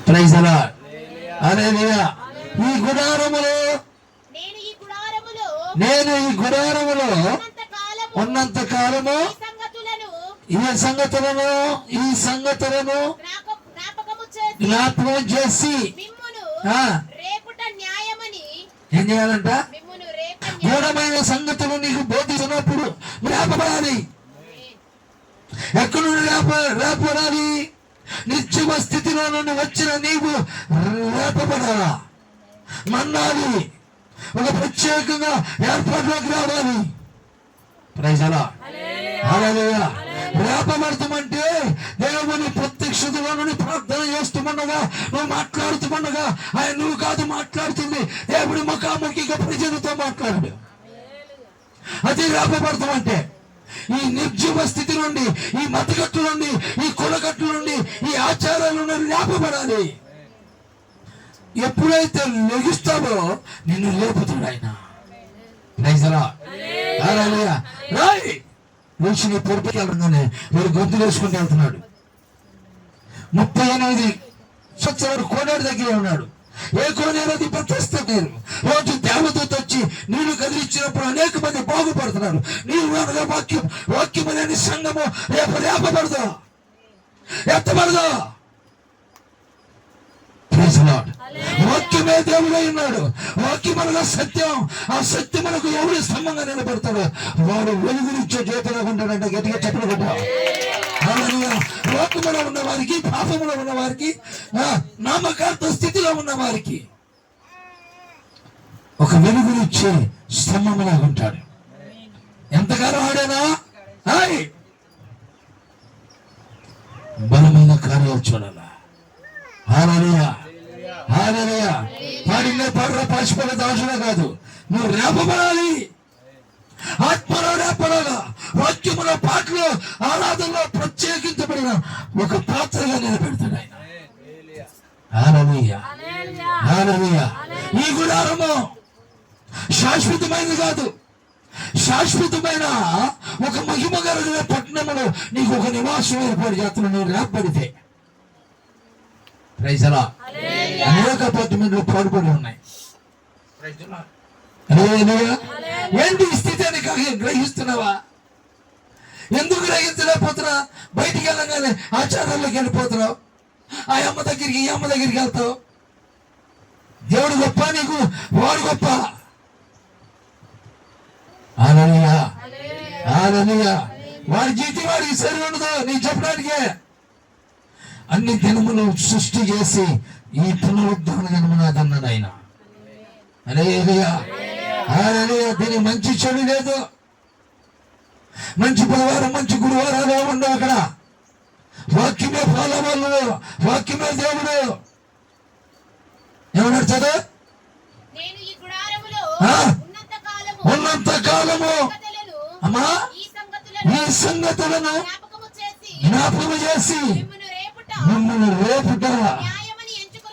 Praise the lord. హల్లెలూయా. ఈ గుడారములో నేను ఈ గుడారములో ఉన్నంత కాలము ఈ సంగతులను జ్ఞాపకం చేసి ఏం చేయాలంట? గూఢమైన సంగతులు నీకు బోధించినప్పుడు రేపబడాలి. ఎక్కడి నుండి రేపబడాలి? నిత్యమ స్థితిలో నుండి వచ్చిన నీవు రేపబడాలా, మన్నాలి, ఒక ప్రత్యేకంగా ఏర్పాటులోకి రావాలి. Praise the lord. హల్లెలూయా. రేపబడతామంటే దేవుని ప్రత్యక్షతలో నుండి ప్రార్థన చేస్తున్నగా, నువ్వు మాట్లాడుతున్నగా ఆయన నువ్వు కాదు మాట్లాడుతుంది, దేవుడి ముఖాముఖిగా ప్రజలతో మాట్లాడు. అది రేపబడతామంటే ఈ నిర్జీవ స్థితి నుండి, ఈ మతగట్టు నుండి, ఈ కులగట్టు నుండి, ఈ ఆచారాల నుండి లేపబడాలి. ఎప్పుడైతే లెగిస్తావో నిన్ను లేపుతాడు ఆయన. Praise the lord. హల్లెలూయా. రాయ్ ఋషిని పొరుపుకి వెళ్తుందని వాడు గొంతు వేసుకుంటూ వెళ్తున్నాడు. 38 సంవత్సరాలు కోనేరు దగ్గర ఉన్నాడు. ఏ కోనేరు? అది బెతెస్దా నీరు. రోజు దేవదూత వచ్చి నీళ్లు కదిలించినప్పుడు అనేక మంది బాగుపడుతున్నారు. నీవు అనగా వాక్యం లేని సంఘము రేపు లేపబడదు, ఎత్తబడదు. Praise the lord. వాక్యమే దేవుడై ఉన్నాడు. వాక్యం అనగా సత్యం. ఆ సత్యం మనకు ఎవరి స్తంభంగా నిలబెడతాడు వాడు వెలుగునిచ్చే జ్యోతిగా ఉంటాడంటే గట్టిగా చెప్పలు కొట్ట. లోకములో ఉన్న వారికి, పాపములో ఉన్న వారికి, నామకార్థ స్థితిలో ఉన్న వారికి ఒక వెలుగునిచ్చే స్తంభంలా ఉంటాడు. ఎంతకాలం ఆడేనా బలమైన కార్యాలు చూడాలా. హల్లెలూయా. హల్లెలూయా. పాడిన పాడరా పాచిపోయిన దాసుడే కాదు, నువ్వు రేపబడాలి. ఆత్మలో రేపడాలా. వాక్యములో, పాటలో, ఆరాధనలో ప్రత్యేకించబడిన ఒక పాత్రగా నిలబెడతాడు ఆయన. హల్లెలూయా. హల్లెలూయా. ఈ గుడారము శాశ్వతమైనది కాదు, శాశ్వతమైన ఒక మహిమ కలిగిన పట్టణంలో నీకు ఒక నివాసం ఏర్పాటు చేస్తున్నాడు. నువ్వు రేపబడితే. Praise the lord. అనేక అపార్ట్మెంట్లు పాడుపడి ఉన్నాయి. ఏంటి స్థితి అని గ్రహిస్తున్నావా? ఎందుకు గ్రహించలేకపోతున్నా? బయటికి వెళ్ళగానే ఆచారాల్లోకి వెళ్ళిపోతున్నావు. ఆ అమ్మ దగ్గరికి, ఈ అమ్మ దగ్గరికి వెళ్తావు. దేవుడు గొప్ప, నీకు వాడు గొప్ప. హల్లెలూయా. హల్లెలూయా. వాడి జీవితం వాడికి సరి ఉండదు. నీకు చెప్పడానికే అన్ని దినములు సృష్టి చేసి ఈ పునరుద్ధరణ దినమునాదన్నాడు ఆయన. హల్లెలూయా. హల్లెలూయా. దీని మంచి చెడు లేదు. మంచి బుధవారం, మంచి గురువారాలు ఉండవు అక్కడ. వాక్యమే ఫలవాళ్ళు, వాక్యమే దేవుడు. ఏమన్నాడు చదువు? ఉన్నంత కాలము అమ్మా ఈ సంగతులను జ్ఞాపకము చేసి మిమ్మల్ని రేపుట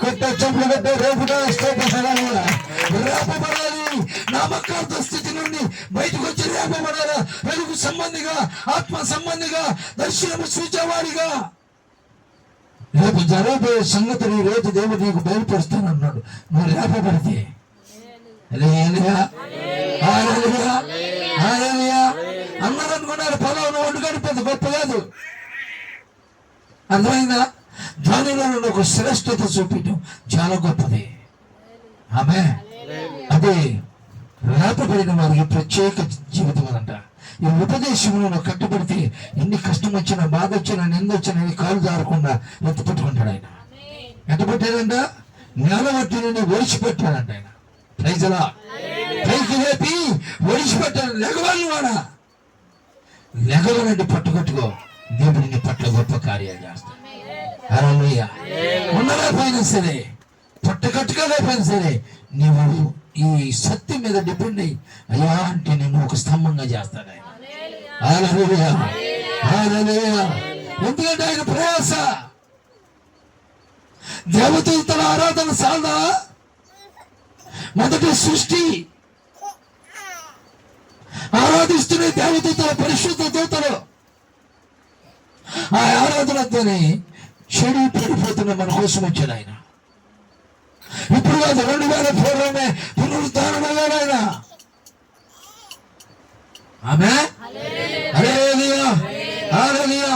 కొత్త చెప్పులు కట్టే రేపుట రేపబడాలి. నామకార్థ స్థితి నుండి బయటకు వచ్చి రేపబడాలా. వెలుగు సంబంధిగా, ఆత్మ సంబంధిగా, దర్శనము చూచేవాడిగా రేపు జరగబోయే సంగతులు ఈ రోజు దేవుడు నీకు బయలుపరుస్తానన్నాడు. నువ్వు రేపబడితే. అందరూ అనుకున్నారు పొలం వండుకొని పెద్ద గొప్ప కాదు. అర్థమైందా? దానిలో ఒక శ్రేష్టత చూపించడం చాలా గొప్పది. ఆమె అదే రేపబడిన వారికి ప్రత్యేక జీవితం అంట. ఈ ఉపదేశంలో కట్టుబడితే ఎన్ని కష్టం వచ్చినా, బాధ వచ్చినా, నింద వచ్చినా కాలు జారకుండా ఎత్తుపెట్టుకుంటాడు ఆయన. ఎత్తపెట్టాడంట, నేల మట్టి నుండి ఒడిచిపెట్టాడంట ఆయన. Praise the lord. పైకి లేపి ఒడిచిపెట్టాడు. లెగవాలి వాడా, లెగవాలంటే పట్టుకట్టుకో. దేవుడిని పట్ల గొప్ప కార్యాలు చేస్తాడు. హల్లెలూయా. ఉండలేకపోయినా సరే, పట్టుకట్టుగా లేకపోయినా సరే, నీవు ఈ సత్యం మీద డిపెండ్ అయ్యి అయ్యా అంటే నేను ఒక స్తంభంగా చేస్తాడు ఆయన. హల్లెలూయా. హల్లెలూయా. ఎందుకంటే ఆయన ప్రయాస. దేవతల ఆరాధన సాధన మొదటి సృష్టి ఆరాధిస్తున్న దేవతల పరిశుద్ధ దూతలు ఆ ఆరాధనతోనే చెడు పడిపోతున్న మన కోసం వచ్చాడు ఆయన. ఇప్పుడు కాదు, 2000 పూర్వమే పునరుద్ధానమయ్యాడు ఆయన. ఆమె హల్లెలూయా హల్లెలూయా.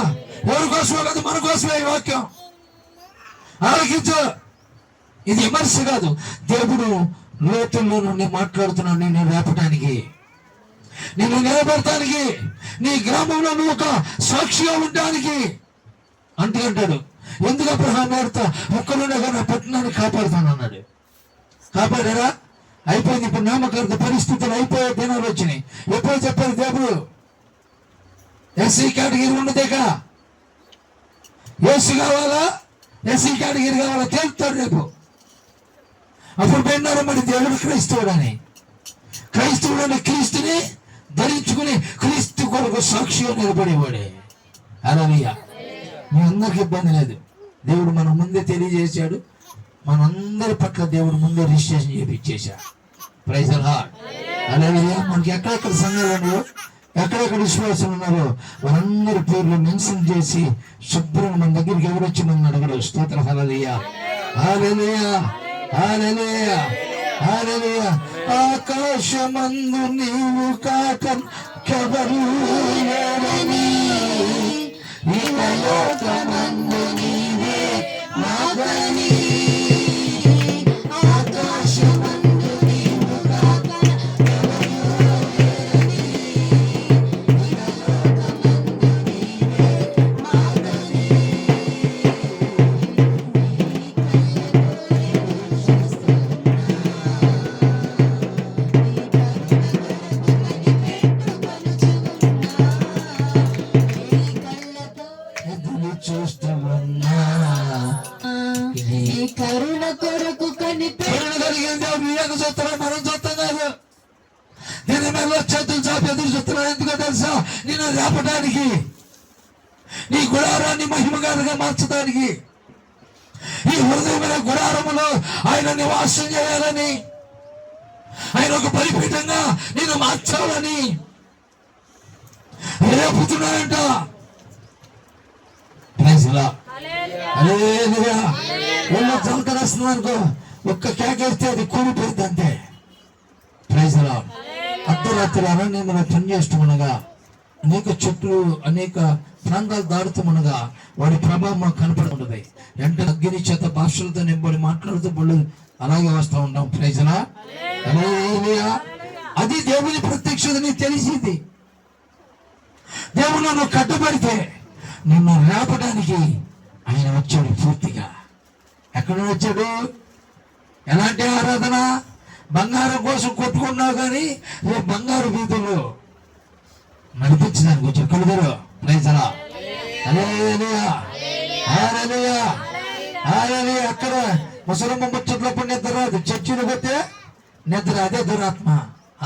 ఎవరి కోసమో కాదు, మన కోసమే ఈ వాక్యం. ఆలోచించు, ఇది విమర్శ కాదు. దేవుడు లోతుల్లో నుండి మాట్లాడుతున్నాడు. నిన్ను రేపటానికి, నిన్ను నిలబెడటానికి, నీ గ్రామంలో నువ్వు ఒక సాక్షిగా ఉండడానికి అంటాడు. ఎందుకు అబ్రహాం వార్త ఒక్కరుండగా నా పట్టణాన్ని కాపాడుతాను అన్నాడు. కాపాడారా? అయిపోయింది. ఇప్పుడు నామకార్థ పరిస్థితులు అయిపోయే దినాలు వచ్చినాయి. ఎప్పుడు చెప్పారు దేవుడు? ఎస్సీ కేటగిరీ ఉండదు ఇక్కడ. ఏసీ కావాలా, ఎస్సీ కేటగిరీ కావాలా తేలుతాడు రేపు. అప్పుడు విన్నారు మరి దేవుడు క్రైస్తవుడని. క్రైస్తవుడని క్రీస్తుని ధరించుకుని క్రీస్తు కొరకు సాక్షిగా నిలబడేవాడే. హల్లెలూయా. మీ అందరికి ఇబ్బంది లేదు. దేవుడు మన ముందే తెలియజేశాడు. మనందరి పట్ల దేవుడు ముందే రిజిస్ట్రేషన్ చేయించేశాడు. Praise the lord. హల్లెలూయా. మనకి ఎక్కడెక్కడ సంఘాలు ఉన్నాయో, ఎక్కడెక్కడ విశ్వాసం ఉన్నారో వారందరి పేర్లు మెన్షన్ చేసి శుభ్రంగా మన దగ్గరికి ఎవరు వచ్చి మనం అడగడు. స్తోత్ర. హల్లెలూయా హల్లెలూయా హల్లెలూయా హల్లెలూయా. ఆకాశమందు నీవు కాక కెవరు లేరని, ఇహలోకమందు నీవే నాగని. ఆకాశమందు నీవు కాక కెవరు లేరని, ఇహలోకమందు నీవే నాగని. చూస్తున్నా కరుణ కొరకు చూస్తున్నా. మనం చూస్తాం కాదు. నేను మెల్ల చేతులు చాపి ఎదురు చూస్తున్నాను. ఎందుకో తెలుసా? నేను రేపడానికి, నీ గుడారాన్ని మహిమగారుగా మార్చడానికి, ఈ హృదయమైన గుడారములో ఆయన నివాసం చేయాలని, ఆయన ఒక బలిపీఠంగా నేను మార్చాలని రేపుతున్నాయంట. వస్తుంది అనుకో, ఒక్క కేకేస్తే అది కూలిపోయింది అంతే. Praise the lord. అర్ధరాత్రి అరణ్యములో పనిచేస్తుండగా, అనేక చెట్లు అనేక ప్రాంతాలు దాడుతుండగా వాడి ప్రభావం మాకు కనపడుతుంది. వెంటనే అగ్ని చేత భాషలతో నింబడి మాట్లాడుతూ బళ్ళు అలాగే వస్తూ ఉంటాం. Praise the lord. హల్లెలూయా. అది దేవుని ప్రత్యక్షత నీకు తెలిసింది. దేవుడు నువ్వు కట్టుబడితే నిన్ను రేపడానికి ఆయన వచ్చాడు పూర్తిగా. ఎక్కడ వచ్చాడు? ఎలాంటి ఆరాధన? బంగారం కోసం కొట్టుకున్నావు కానీ రేపు బంగారు వీధుల్లో నడిపించడానికి వచ్చాడు. కలుగురు. Praise the lord. Hallelujah hallelujah hallelujah. అక్కడ ముసలమ్మ ముచ్చట్లప్పుడు నిద్ర రాదు, చర్చిలో పోతే నిద్ర, అదే దురాత్మ.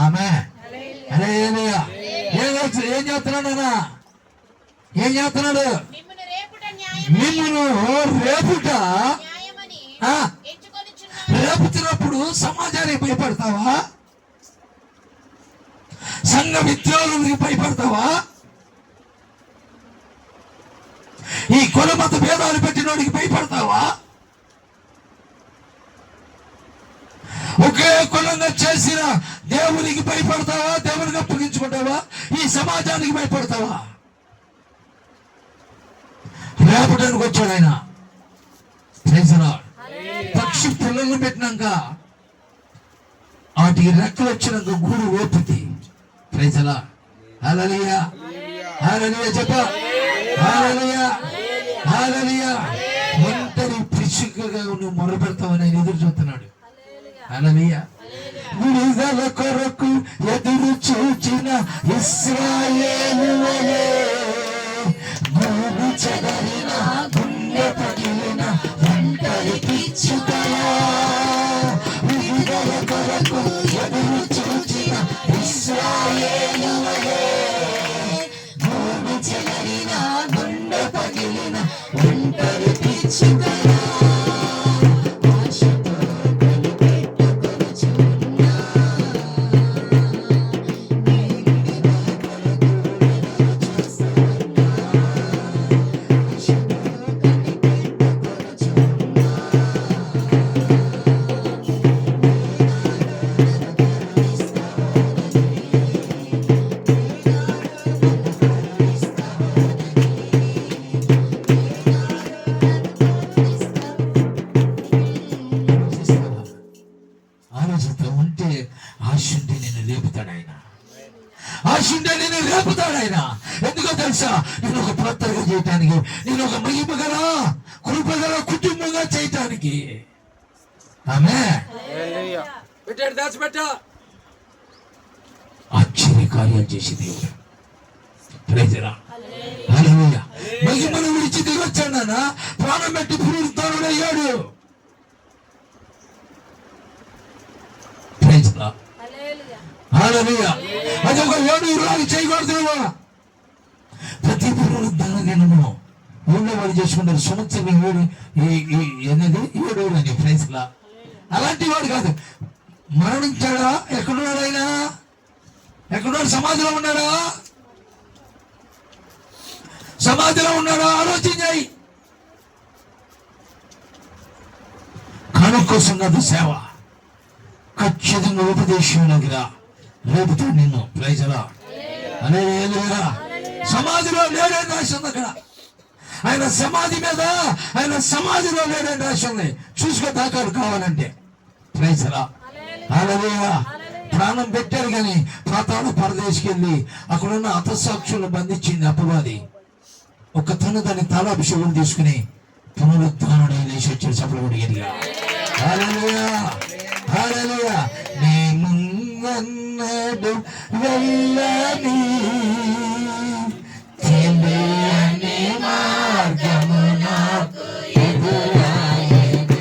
ఆమె హల్లెలూయా. ఏం చేస్తున్నాడు అన్నా? ఏం చేస్తున్నాడు? మిమ్మల్ని రేపుట రేపుతున్నప్పుడు సమాజానికి భయపడతావా? సంఘ విద్రోహానికి భయపడతావా? ఈ కుల మత భేదాలు పెట్టినోడికి భయపడతావా? ఒకే కులంగా చేసిన దేవునికి భయపడతావా? దేవునికి అప్పగించుకుంటావా? ఈ సమాజానికి భయపడతావా? రేపటానికి వచ్చాడు ఆయన. Praise the lord. పక్షి పిల్లలు పెట్టినాక వాటికి రెక్కలు వచ్చినాక గూడు ఓపితే. Praise the lord. Hallelujah hallelujah. చెప్ప హల్లెలూయా హల్లెలూయా. ఒంటరి పిచ్చుకగా నువ్వు మొరపెడతావని ఆయన ఎదురు చూస్తున్నాడు. హల్లెలూయా. విడుదల కొరకు ఎదురు చూచిన ఇశ్రాయేలువలే, భూమి చెదరిన గుండె పగిలిన ఒంటరి పిచ్చుకలా, విడుదల కొరకు ఎదురు చూచిన ఇశ్రాయేలువలే, భూమి చెదరిన గుండె పగిలిన ఒంటరి పిచ్చుకలా. తెలుసా? నేను ఒక పాత్రగా చేయటానికి, నేను ఒక మహిమ గల కృపగల కుటుంబంగా చేయటానికి. ఆమేన్. ఆశ్చర్య కార్యాలు చేసి దేవుడు. Praise the lord. హల్లెలూయా. మహిమను విడిచి దిగొచ్చాడనా, ప్రాణం పెట్టి పునరుద్ధరణయ్యాడు. Praise the lord. హల్లెలూయా. అది ఒక ఏడుగురు లాగా చేయకూడదు. ప్రతి పునరుద్ధరణ దినము ఊళ్ళో వాళ్ళు చేసుకుంటారు. సంవత్సరం ఏడు అని. Praise the lord. అలాంటి వాడు కాదు. మరణించాడా? ఎక్కడున్నాడు ఆయన? ఎక్కడున్నాడు? సమాధిలో ఉన్నాడా? సమాధిలో ఉన్నాడా? ఆలోచించాయి. కాను కోసం కాదు సేవ, ఖచ్చితంగా ఉపదేశం దగ్గర రేపుతాడు నిన్ను. Praise the lord. హల్లెలూయా. సమాధిలో లేడని రాసి ఉంది అక్కడ. ఆయన సమాధి మీద, ఆయన సమాధిలో లేడని రాసి ఉంది. చూసుకో దాకాడు కావాలంటే. Praise the lord. హల్లెలూయా. ప్రాణం పెట్టారు కానీ పాతాళ పరదేశికెళ్ళి అక్కడున్న హతసాక్షులను బంధించింది అపవాది. ఒక దాని తల అభిషేకం తీసుకుని పునరుద్ధారణై లేచి వచ్చాడు. చప్పట్లు కొట్టి గట్టిగా. హల్లెలూయా. హల్లెలూయా. నీ ముందన్నడు వెళ్ళని తెలియని మార్గము నాకు ఎదురాయెను.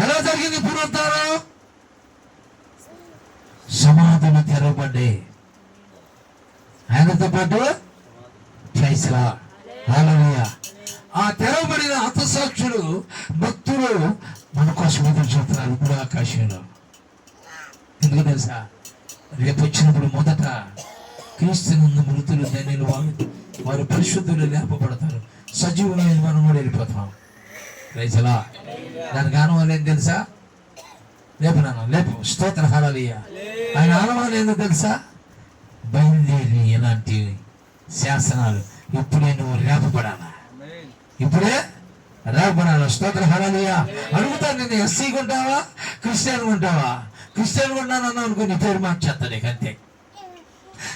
ఎలా జరిగింది పునరుద్ధారం? సమాధులు తెరవబడ్డాయి ఆయనతో పాటు. Praise the lord. హల్లెలూయా. ఆ తెరవబడిన హతసాక్షులు భక్తులు మన కోసం ఎదురు చూస్తున్నారు ఇప్పుడు ఆకాశంలో. ఎందుకు తెలుసా? రేపు వచ్చినప్పుడు మొదట క్రీస్తునందు మృతులు ధన్యులు వారు పరిశుద్ధులు లేపబడతారు. సజీవులైన మనం కూడా వెళ్ళిపోతాం. Praise the lord. దానికి ఆనవాళ్ళు ఏం తెలుసా? లేపు నాన్న లేపు. స్తోత్ర. హల్లెలూయా. ఆయన ఆనవాళ్ళు ఏందో తెలుసా? బయలుదేరి ఎలాంటి శాసనాలు. ఇప్పుడే నువ్వు రేపబడాలా, ఇప్పుడే రేపబడాలా. స్తోత్ర. హల్లెలూయా. అడుగుతాను నేను, ఎస్సీ కొంటావా క్రిస్టియన్ కొంటావా? క్రిస్టియన్ కొన్నానన్నా అనుకో, నీ పేరు మార్చేస్తా నీకు అంతే.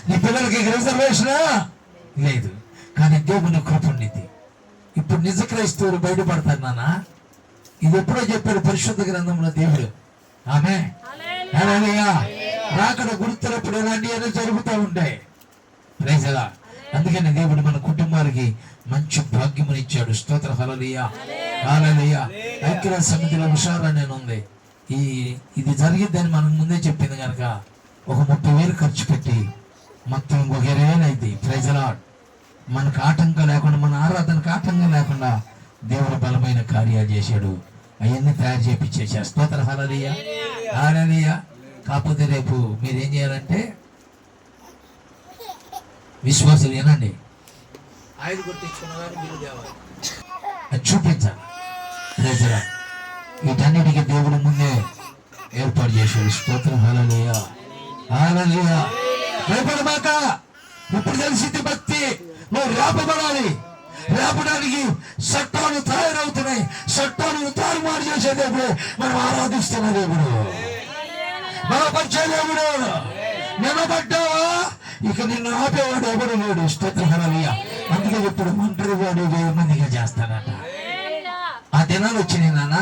నీ పిల్లలకి రిజర్వేషనా లేదు, కానీ దేవుని కృప ఉండింది. ఇప్పుడు నిజ క్రైస్తవులు బయటపడతారు నాన్న. ఇది ఎప్పుడో చెప్పాడు పరిశుద్ధ గ్రంథంలో దేవుడు. ఆమేన్. హల్లెలూయా. రాకడ గుర్తులప్పుడు ఇలాంటివన్నీ జరుగుతూ ఉంటాయి. Praise the lord. అందుకని దేవుడు మన కుటుంబాలకి మంచి భాగ్యముని ఇచ్చాడు. స్తోత్ర. హల్లెలూయా. హల్లెలూయా. ఐక్య సమితిలో హుషారు అనేది ఉంది. ఇది జరిగిద్దని మనకు ముందే చెప్పింది కనుక ఒక 30,000 ఖర్చు పెట్టి మొత్తం 1,20,000 అయింది. Praise the lord. మనకు ఆటంకం లేకుండా, మన ఆరాధనకు ఆటంకం లేకుండా దేవుడు బలమైన కార్యాలు చేశాడు. అవన్నీ తయారు చేపించేసాడు. స్తోత్ర. హల్లెలూయా. హల్లెలూయా. కాకపోతే రేపు మీరేం చేయాలంటే, విశ్వాసులు ఏనండి, ఆయన గుర్తించుకున్న కానీ మీరు తేవాలి, అది చూపించాలి. Praise the lord. వీటన్నిటికీ దేవుడు ముందే ఏర్పాటు చేశాడు. స్తోత్రం. హల్లెలూయా. హల్లెలూయా. భయపడమాక. ఇప్పుడు తెలిసింది భక్తి. నువ్వు రేపబడాలి. రేపడానికి చట్టాలు తయారవుతున్నాయి. చట్టాలను తారుమారు చేసే దేవుడు మనం ఆరాధిస్తున్న దేవుడు, బలపరిచే దేవుడు. నిలబడ్డావా, ఇక నిన్ను ఆపేవాడు ఎవడు లేడు. స్తోత్రం హల్లెలూయా. అందుకే ఇప్పుడు ఒంటరి వాడు 1000 మందిగా చేస్తాడట. ఆ దినాలు వచ్చినాయి నాన్న.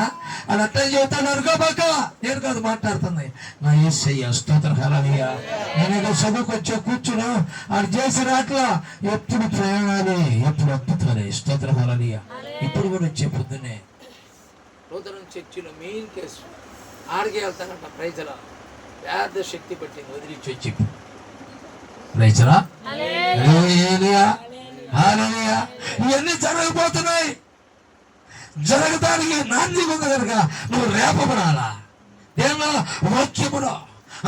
అది అట్లా చెబుతాను అనుకోబాక, నేను కాదు మాట్లాడుతుంది నా యేసయ్య. స్తోత్రం హల్లెలూయా. నేను ఇక చదువుకొచ్చా కూర్చున్నా, అది చేసిన అట్లా ఎప్పుడు ప్రయాణాలే, ఎప్పుడు అద్భుతాలే. స్తోత్రం హల్లెలూయా. ఇప్పుడు కూడా వచ్చే పొద్దున్నే నూతన చర్చిలో మెయిన్ కేసు ఆడికి వెళ్తానంట. ప్రైజలా పెద్ద శక్తి పట్టింది, వదిలిచ్చి వచ్చి ప్రైజలా హల్లెలూయా హల్లెలూయా. ఇవన్నీ జరగబోతున్నాయి. జరగడానికి నాందిగా ఉంది కనుక నువ్వు రేపబడాలా. దేనిలో? వాక్యములో,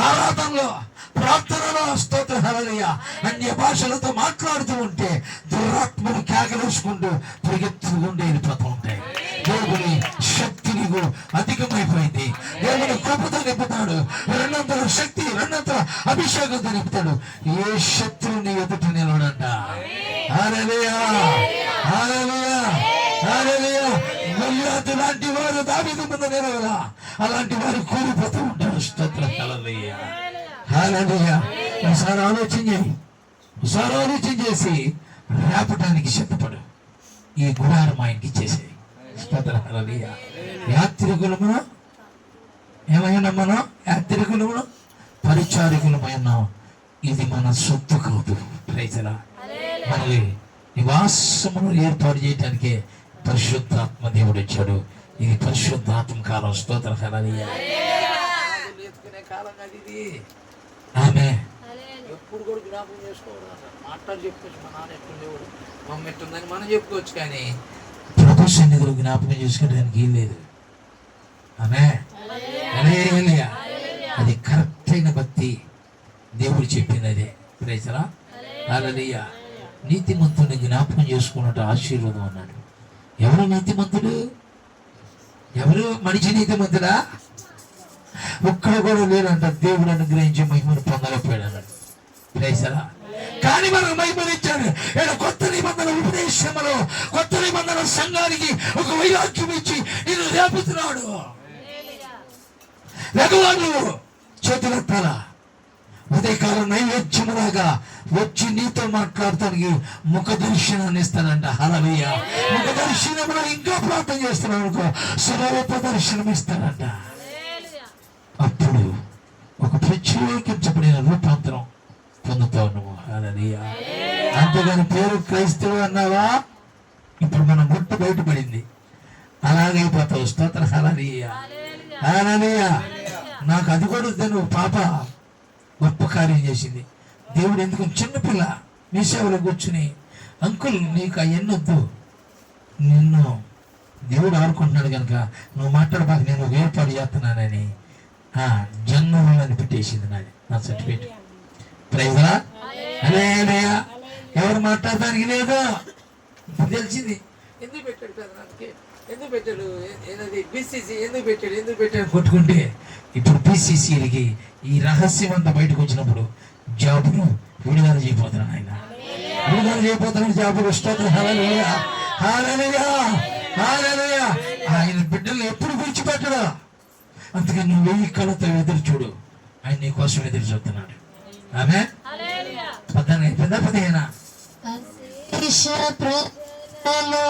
ఆరాధనలో, ప్రార్థనలో. స్తోత్ర హల్లెలూయా. అన్య భాషలతో మాట్లాడుతూ ఉంటే దురాత్మను కేకలేసుకుంటూ పరిగెత్తుకుంటూ వెళ్ళిపోతూ ఉంటాయి. దేవుని శక్తి నీకు అధికమైపోయింది. దేవుని కృపతో నింపుతాడు. 200 శక్తి, 200 అభిషేకంతో నింపుతాడు. ఏ శత్రువు నీ ఎదుట నిలవడంట. హల్లెలూయా హల్లెలూయా హల్లెలూయా. గొల్లియాతు లాంటి వారు దావీదు ముందు నిలవలా, అలాంటి వారు కూలిపోతూ ఉంటారు. స్తోత్రం హల్లెలూయా హల్లెలూయా. ఒకసారి ఆలోచన చేయి, ఒకసారి ఆలోచన చేసి రేపటానికి సిద్ధపడు. ఈ గుడారం ఆయనకి ఇచ్చేసేయి. స్తోత్రం హల్లెలూయా. యాత్రికులమును ఏమైనా మనం యాత్రికులమును పరిచారికులమైనా ఇది మన సొత్తు కాదు. ప్రైజలా. మనకి నివాసమును ఏర్పాటు చేయటానికే పరిశుద్ధాత్మ దేవుడు ఇచ్చాడు. ఇది పరిశుద్ధాత్మ కాలం. స్తోత్రం హల్లెలూయా. కాలం కాదు ఇది. ఆమె ఎప్పుడు కూడా జ్ఞాపకం చేసుకోవడం మాట్లాడి చెప్పుకోవచ్చు. మా నాన్న ఎట్టుండేవాడు, మమ్మీ ఎట్టుందని మనం చెప్పుకోవచ్చు, కానీ ప్రభు సన్నిధిలో జ్ఞాపకం చేసుకోవడానికి ఏం లేదు. ఆమె హల్లెలూయా. అది కరెక్ట్ అయిన భక్తి. దేవుడు చెప్పినదే. ప్రైజలా హల్లెలూయా. నీతిమంతుని జ్ఞాపకం చేసుకున్నట్టు ఆశీర్వాదం అన్నాడు. ఎవరు నీతిమంతుడు? ఎవరు మనిషి నీతిమంతుడా? ఒక్కడ కూడా లేదంట. దేవుడు అనుగ్రహించి మహిమను పొందలేకపోయాడు అన్నాడు. ప్రైజలా. కానీ మనకు మహిమనిచ్చాడు. కొత్త నిబంధన ఉపదేశంలో, కొత్త నిబంధన సంఘానికి ఒక వైరాగ్యం ఇచ్చి నేను రేపుతున్నాడు. లెగవాడు, చేతులెత్తాల. ఉదయకాలం నైవేద్యములాగా వచ్చి నీతో మాట్లాడటానికి ముఖ దర్శనాన్ని ఇస్తానంట. హల్లెలూయా. ముఖ దర్శనంలో ఇంకా ప్రార్థన చేస్తున్నాను అనుకో, స్వరూప దర్శనం ఇస్తానంట. అప్పుడు ఒక ప్రత్యేకించబడిన రూపాంతరం పొందుతావు నువ్వు. హల్లెలూయా. అంతేగాని పేరు క్రైస్తవు అన్నావా, ఇప్పుడు మన గుట్టు బయటపడింది, అలాగైపోతావు. స్తోత్ర హల్లెలూయా హల్లెలూయా. నాకు అది కూడా నువ్వు పాప గొప్ప కార్యం చేసింది. దేవుడు ఎందుకు చిన్నపిల్ల మీ సేవలో కూర్చుని, అంకుల్ నీకు అవన్నీ వద్దు, నిన్ను దేవుడు ఆడుకుంటున్నాడు కనుక నువ్వు మాట్లాడబాక, నేను ఒక ఏర్పాటు చేస్తున్నానని జన్మని పెట్టేసింది నాది, నా సర్టిఫికేట్. ప్రైజలా హల్లెలూయా. ఎవరు మాట్లాడటానికి లేదు. తెలిసింది. ఎందుకు పెట్టాడు పెద్దనానికి, ఎందుకు పెట్టాడు, ఏదది బీసీసీ ఎందుకు పెట్టాడు కొట్టుకుంటే, ఇప్పుడు బీసీసీలకి ఈ రహస్యం అంతా బయటకు వచ్చినప్పుడు జాబును విడుదల చేయబోతున్నాడు ఆయన. విడుదల చేయబోతున్నాడు జాబులు. స్తోత్రం హల్లెలూయా హల్లెలూయా హల్లెలూయా. ఆయన బిడ్డలు ఎప్పుడు విడిచిపెట్టడా. అందుకని నువ్వు 1000 కళ్ళతో ఎదురు చూడు. ఆయన నీ కోసం ఎదురు చూస్తున్నాడు. ఆమె 15 అయిపోయిందా? 15 అశేష ప్రజలలో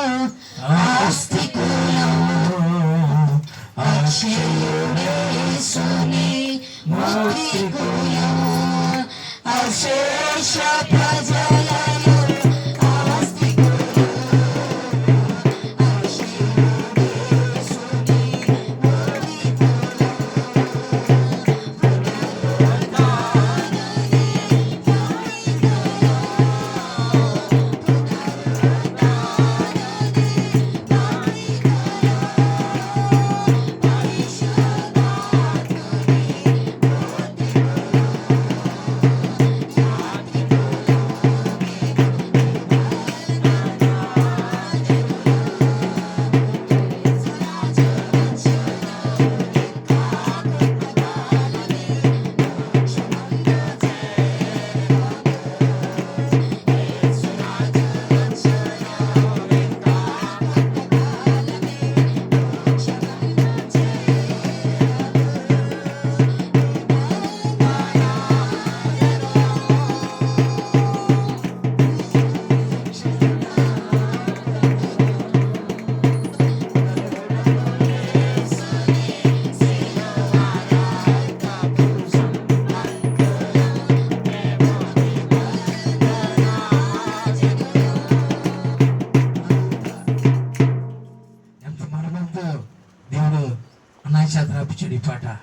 పాట.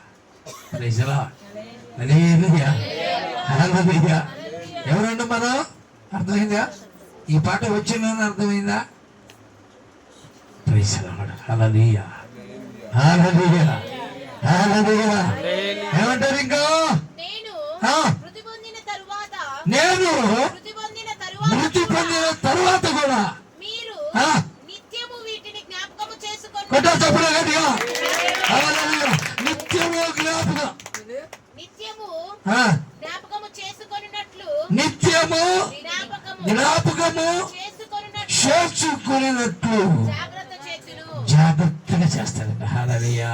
Praise lord. హల్లెలూయా. హల్లెలూయా. ఎవరండి మనం? అర్థమైందా? ఈ పాట వచ్చిందని అర్థమైందా? Praise lord. Hallelujah. Hallelujah. Hallelujah. ఏమంటారు ఇంకా? నేను మృతి పొందిన తరువాత కూడా కొట్టా చెప్పిన గట్టిగా నిత్యము జ్ఞాపకం నిత్యము జ్ఞాపకము చేసుకున్నట్లు జాగ్రత్తగా చేస్తాడంట. హల్లెలూయా.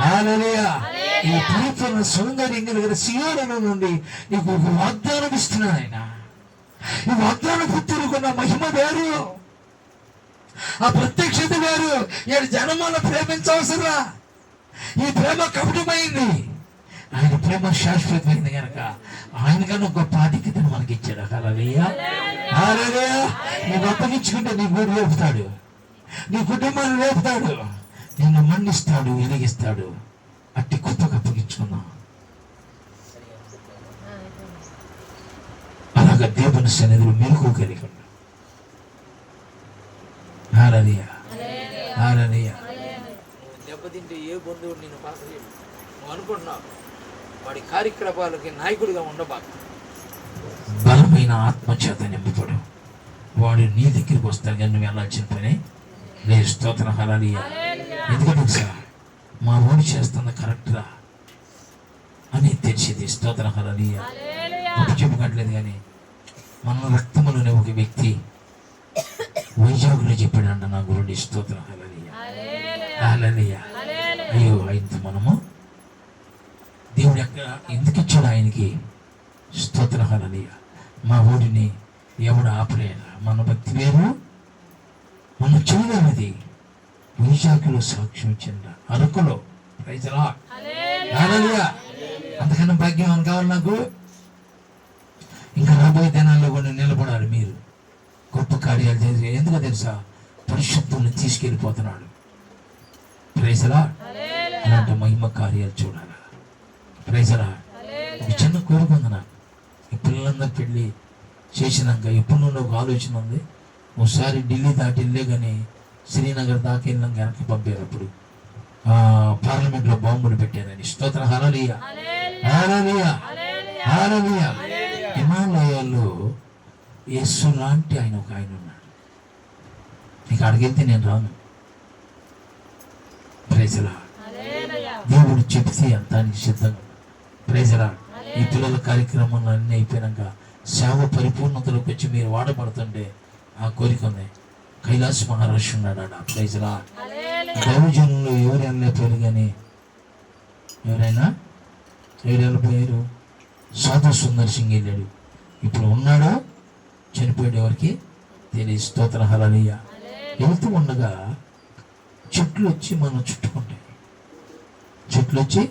హల్లెలూయా. ఈ పరిపూర్ణ సౌందర్యం కలిగిన సియోను నుండి నీకు ఒక వాగ్దానం ఇస్తున్నాడు ఆయన. ఈ వాగ్దానం పుత్రుకున్న మహిమ వేరు, ఆ ప్రత్యక్షత వేరు. ఏడు జనములను ప్రేమించవసరా. ఈ ప్రేమ కపటమైంది, ఆయన ప్రేమ శాశ్వతమైంది కనుక ఆయనకన్నా గొప్ప ఆధిక్యతను మనకి ఇచ్చాడు. హల్లెలూయా. హల్లెలూయా. నువ్వు అప్పగించుకుంటే నీ గుడి లేపుతాడు, నీ కుటుంబాన్ని లేపుతాడు, నిన్ను మన్నిస్తాడు, వెలిగిస్తాడు. అట్టి కొత్తగా అప్పగించుకున్నాం. అలాగా దేవుని సన్నిధిలో మెలకు కలిగి ఉన్నాం. హల్లెలూయా. హల్లెలూయా. దెబ్బతింటే ఏ బంధువుడు నేను పలకలేడు. నువ్వు అనుకుంటున్నావు వాడి కార్యక్రమాలకి నాయకుడిగా ఉండబాక. బలమైన ఆత్మచేత నింపబడు. వాడు నీ దగ్గరికి వస్తాడు కానీ నువ్వు వెళ్ళాల్సిన పని లేదు. స్తోత్రం. హల్లెలూయా. ఎందుకంటే సార్ మా ఓడి చేస్తుంది కరెక్ట్రా అని తెలిసింది. స్తోత్రం. హల్లెలూయా. గొప్ప చెప్పుకోవట్లేదు కానీ మన రక్తములోనే ఒక వ్యక్తి వైజాగ్లో చెప్పాడంట నా గురుడి. స్తోత్రం. హల్లెలూయా. హల్లెలూయా. అయ్యో ఆయనతో మనము దేవుడు ఎక్కడ ఎందుకు ఇచ్చాడు ఆయనకి? స్తోత్రం. హల్లెలూయా. మా ఓడిని ఎవడు ఆపలేడు. మన భక్తి వేరు, మనం చేయలేనిది వైజాగ్లో సాక్ష్యం ఇచ్చిండ, అరకులో. Praise lord. హల్లెలూయా. అంతకన్నా భాగ్యం అని కావాలి నాకు. ఇంకా రాబోయే దినాల్లో కూడా నిలబడాలి మీరు, గొప్ప కార్యాలు చేసి. ఎందుకో తెలుసా? పరిశుద్ధుల్ని తీసుకెళ్ళిపోతున్నాడు. Praise lord. అలాంటి మహిమ కార్యాలు చూడాలి. Praise lord. ఒక చిన్న కోరిక ఉంది నాకు. ఈ పిల్లలందరూ పెళ్ళి చేసినాక ఎప్పుడు నుండి ఒక ఆలోచన ఉంది. ఒకసారి ఢిల్లీ దాటి వెళ్ళే కానీ శ్రీనగర్ దాకా వెళ్ళాక వెనక్కి పంపారు. అప్పుడు పార్లమెంట్లో బాంబులు పెట్టారని. స్తోత్రం. హల్లెలూయా. హల్లెలూయా. హల్లెలూయా. హిమాలయాల్లో యేసు లాంటి ఆయన ఒక ఆయన ఉన్నాడు. నీకు అడిగితే నేను రాను. Praise lord. దేవుడు చెప్తే అంతానికి సిద్ధంగా. Praise lord. ఈ పిల్లల కార్యక్రమాలు అన్నీ అయిపోయినాక సేవ పరిపూర్ణతలోకి వచ్చి మీరు వాడబడుతుంటే ఆ కోరిక ఉంది. కైలాస్ మహారాజ్ ఉన్నాడు ఆడ. Praise lord. దైవజనులు ఎవరు వెళ్ళిపోయారు కానీ ఎవరు వెళ్ళిపోయారు? సాధు సుందర్ సింగ్ వెళ్ళాడు. ఇప్పుడు ఉన్నాడా చనిపోయాడు ఎవరికి తెలియదు. స్తోత్రం. హల్లెలూయా. వెళ్తూ ఉండగా చెట్లు వచ్చి మనం చుట్టుకుంటాయి. చెట్లు వచ్చి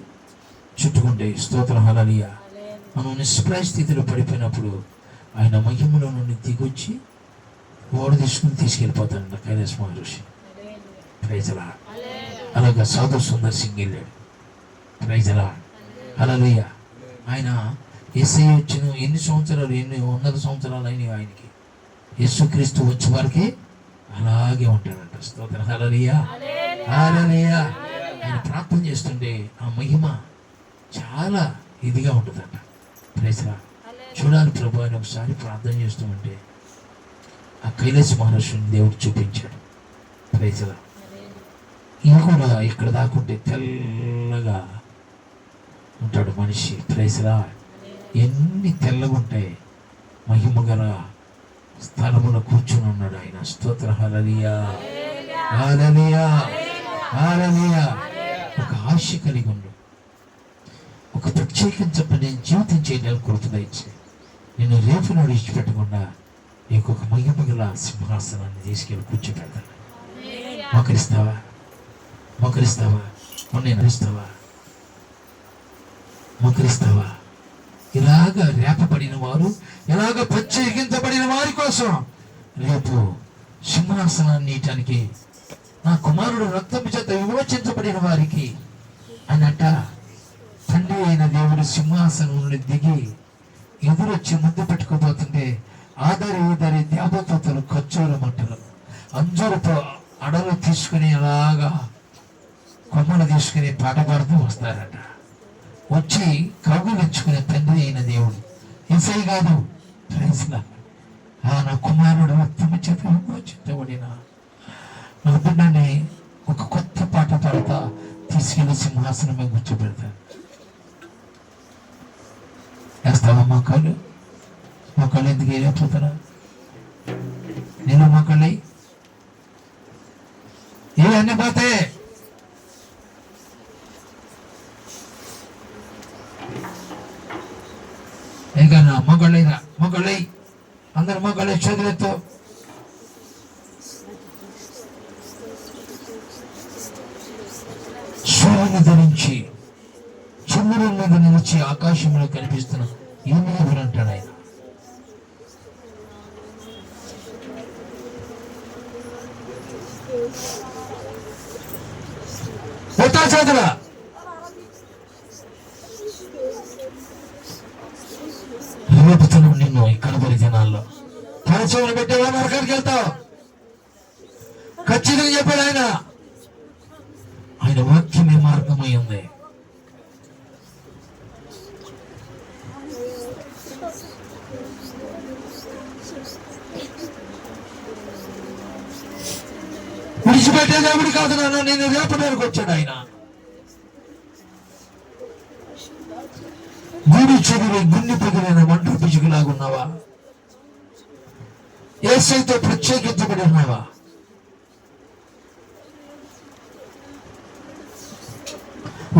చుట్టుకుంటాయి. స్తోత్రం. హల్లెలూయా. మనం నిస్ప్రాయ స్థితిలో పడిపోయినప్పుడు ఆయన మహిమలో నుండి దిగొచ్చి ఓడ తీసుకెళ్ళిపోతాడంట కైలాస్ మహర్షి. Praise lord. అలాగా సాధు సుందర్ సింగ్ వెళ్ళాడు. Praise lord. హల్లెలూయా. ఆయన యేసయ్య వచ్చిన ఎన్ని సంవత్సరాలు, ఎన్ని 100 సంవత్సరాలు అయినాయి ఆయనకి. యేసుక్రీస్తు వచ్చే వారికి అలాగే ఉంటాడంట. స్తోత్రం. హల్లెలూయా. హల్లెలూయా. ఆయన ప్రార్థన చేస్తుంటే ఆ మహిమ చాలా ఇదిగా ఉంటుందంట. Praise lord. చూడాలి ప్రభు అని ఒకసారి ప్రార్థన చేస్తూ ఉంటే ఆ కైలాస మహర్షిని దేవుడు చూపించాడు. Praise lord. ఇది కూడా ఇక్కడ దాకుంటే తెల్లగా ఉంటాడు మనిషి. Praise lord. ఎన్ని తెల్లగా ఉంటాయి. మహిమ గల స్థలములో కూర్చుని ఉన్నాడు ఆయన. స్తోత్ర. హల్లెలూయా. హల్లెలూయా. హల్లెలూయా. ఒక ఆశ కలిగి ఉండు. ఒక ప్రత్యేకించబడి జీవితం చేయడానికి కృప దయచే. నేను రేపు నాడు ఇచ్చిపెట్టకుండా నీకు ఒక మహిమ గల సింహాసనాన్ని తీసుకెళ్ళి కూర్చోపెడతాను. మోకరిస్తావా? మోకరిస్తావా? నడుస్తావా? మోకరిస్తావా? ఇలాగ రేపబడిన వారు, ఇలాగ ప్రత్యేకించబడిన వారి కోసం రేపు సింహాసనాన్ని ఇయటానికి నా కుమారుడు రక్తము చేత విమోచించబడిన వారికి అన్నట్ట తండ్రి అయిన దేవుడు సింహాసనం నుండి దిగి ఎదురొచ్చి ముందు పెట్టుకోబోతుంటే ఆదరి దేవదూతలు ఖర్చూర మంటలు అంజూరపు అడలు తీసుకుని అలాగా కొమ్మలు తీసుకుని పాట పాడుతూ వస్తారట. వచ్చి కౌగులించుకునే తండ్రి అయిన దేవుడు ఏసై కాదు, నా కుమారుడు ఉత్తమ చిత్తబడిన నా బిడ్డని ఒక కొత్త పాట పాడుతా తీసుకెళ్లి సింహాసనం మీద కూర్చోబెడతాను. వేస్తావా మొక్కలు ఎందుకు వెళ్ళిపోతారా? నేను మొక్కలు ఇవన్నీ పోతే ఇక నా మొగ్గలై అందరు మొగ్గలై చేతులెత్తు. సూర్యుని ధరించి చంద్రుని మీద నిలిచి ఆకాశంలో కనిపిస్తున్న ఏమి ఎవరంటాడు ఆయన. చేతుల రేపుతున్నాం నిన్ను ఇక్కడ పరి జనాల్లో తలచోని పెట్టేవా నరకానికి వెళ్తావు. ఖచ్చితంగా చెప్పాడు ఆయన వాక్యమే మార్గమై ఉంది. విడిచిపెట్టే దేవుడు కాదు నాన్న, నేను రేపడానికి వచ్చాడు ఆయన. గుడి చెదిరి గుండె పగిలిన మంట పిచుకులాగున్నావా? యేసయ్యతో ప్రత్యేకించబడి ఉన్నావా?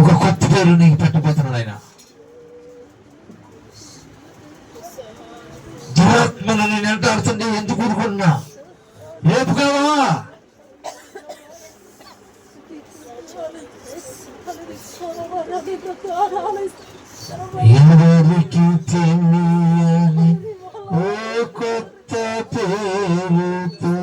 ఒక కొత్త పేరు నీకు పెట్టబోతున్నాడు ఆయన. దురాత్మను నేను ఎంటాడుతుంటే ఎందుకు ఊరుకున్నా? రేపు కావా? ఎవరికి తెలియని ఓ కొత్త పేరుతో